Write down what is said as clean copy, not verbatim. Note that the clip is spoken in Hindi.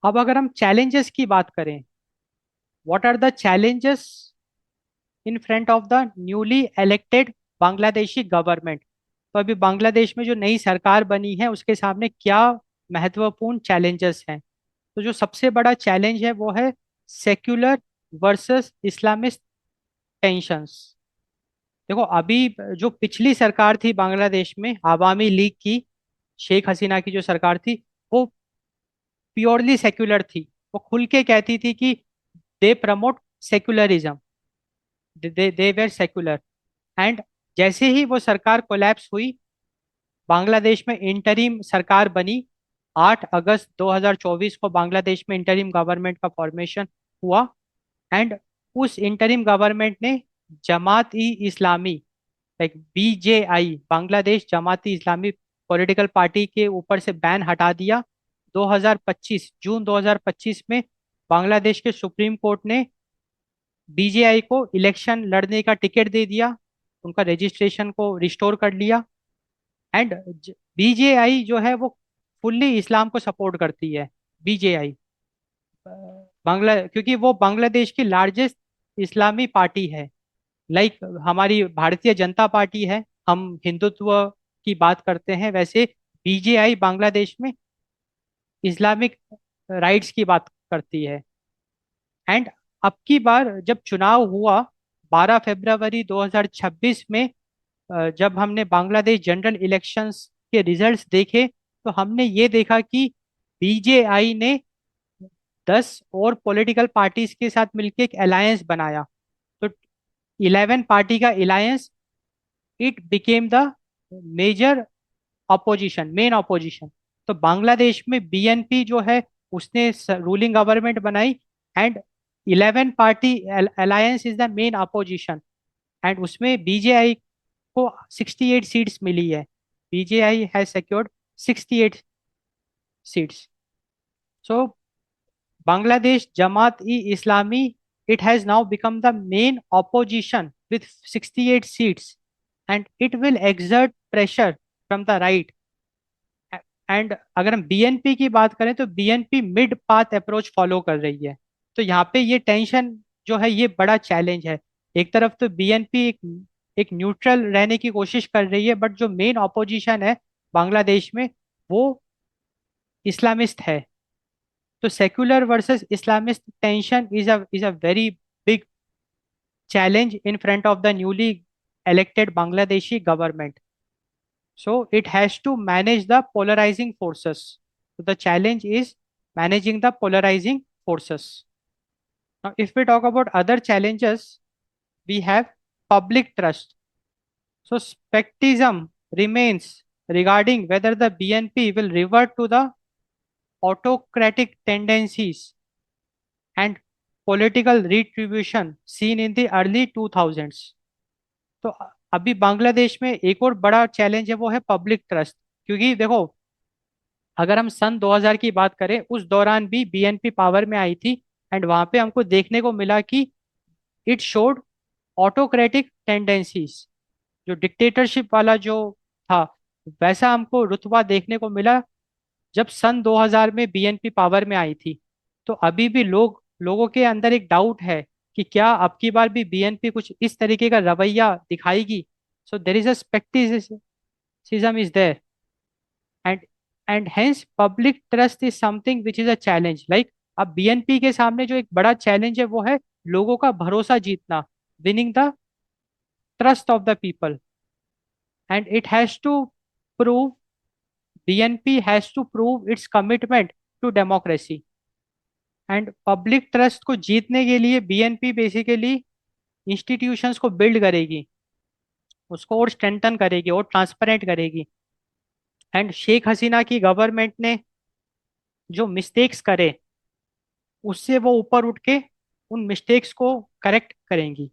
अब अगर हम चैलेंजेस की बात करें, what are the challenges in front of the newly elected Bangladeshi government. तो अभी बांग्लादेश में जो नई सरकार बनी है उसके सामने क्या महत्वपूर्ण चैलेंजेस हैं। तो जो सबसे बड़ा चैलेंज है वो है सेक्युलर वर्सेस इस्लामिस्ट टेंशंस। देखो अभी जो पिछली सरकार थी बांग्लादेश में, आवामी लीग की, शेख हसीना की जो सरकार थी, वो प्योरली सेक्युलर थी। वो खुल के कहती थी कि they promote secularism, they were secular. And जैसे ही वो सरकार कोलैप्स हुई, बांग्लादेश में इंटरिम सरकार बनी। 8 अगस्त 2024 को बांग्लादेश में इंटरिम गवर्नमेंट का फॉर्मेशन हुआ। एंड उस इंटरिम गवर्नमेंट ने जमात ई इस्लामी, लाइक बीजेआई, बांग्लादेश जमात ई इस्लामी पॉलिटिकल पार्टी के ऊपर से बैन हटा दिया। 2025 जून 2025 में बांग्लादेश के सुप्रीम कोर्ट ने बीजेआई को इलेक्शन लड़ने का टिकट दे दिया, उनका रजिस्ट्रेशन को रिस्टोर कर लिया। एंड बीजेआई जो है वो फुल्ली इस्लाम को सपोर्ट करती है। बीजेआई क्योंकि वो बांग्लादेश की लार्जेस्ट इस्लामी पार्टी है। लाइक हमारी भारतीय जनता पार्टी है, हम हिंदुत्व की बात करते हैं, वैसे बीजेआई बांग्लादेश में इस्लामिक राइट्स की बात करती है। एंड अब की बार जब चुनाव हुआ 12 फरवरी 2026 में, जब हमने बांग्लादेश जनरल इलेक्शंस के रिजल्ट्स देखे, तो हमने ये देखा कि बीजेआई ने 10 और पॉलिटिकल पार्टीज के साथ मिलकर एक अलायंस बनाया। तो 11 पार्टी का alliance, it became the major opposition, main opposition. तो बांग्लादेश में बीएनपी जो है उसने रूलिंग गवर्नमेंट बनाई। And 11 party alliance is the main opposition. And उसमें बीजेआई को 68 सीट्स मिली है। BJI has secured 68 seats. So Bangladesh Jamaat-e-Islami, it has now become the main opposition with 68 seats, and it will exert pressure from the right. And अगर हम बीएनपी की बात करें तो BNP mid path approach follow कर रही है। तो यहाँ पे ये टेंशन जो है ये बड़ा चैलेंज है। एक तरफ तो बीएनपी एक न्यूट्रल रहने की कोशिश कर रही है, बट जो मेन ऑपोजिशन है बांग्लादेश में वो इस्लामिस्ट है। तो secular versus Islamist tension is a very big challenge in front of the newly elected Bangladeshi government. So it has to manage the polarizing forces. So the challenge is managing the polarizing forces. Now, if we talk about other challenges, we have public trust. So skepticism remains regarding whether the BNP will revert to the autocratic tendencies and political retribution seen in the early 2000s. तो अभी बांग्लादेश में एक और बड़ा चैलेंज है, वो है पब्लिक ट्रस्ट। क्योंकि देखो, अगर हम सन 2000 की बात करें, उस दौरान भी बीएनपी पावर में आई थी। एंड वहां पे हमको देखने को मिला कि इट शोड ऑटोक्रेटिक टेंडेंसीज, जो डिक्टेटरशिप वाला जो था, वैसा हमको रुतबा देखने को मिला जब सन 2000 में बीएनपी पावर में आई थी। तो अभी भी लोगों के अंदर एक डाउट है कि क्या अब की बार भी बीएनपी कुछ इस तरीके का रवैया दिखाएगी। So there is a scepticism is there. And and hence public trust is something which is a challenge. Like अब बीएनपी के सामने जो एक बड़ा चैलेंज है वो है लोगों का भरोसा जीतना, winning the trust of the people. And it has to prove, BNP has to prove its commitment to democracy. And public trust को जीतने के लिए बीएनपी बेसिकली इंस्टीट्यूशंस को बिल्ड करेगी, उसको और स्ट्रेंथन करेगी और ट्रांसपेरेंट करेगी। एंड शेख हसीना की गवर्नमेंट ने जो मिस्टेक्स करे, उससे वो ऊपर उठ के उन मिस्टेक्स को करेक्ट करेंगी।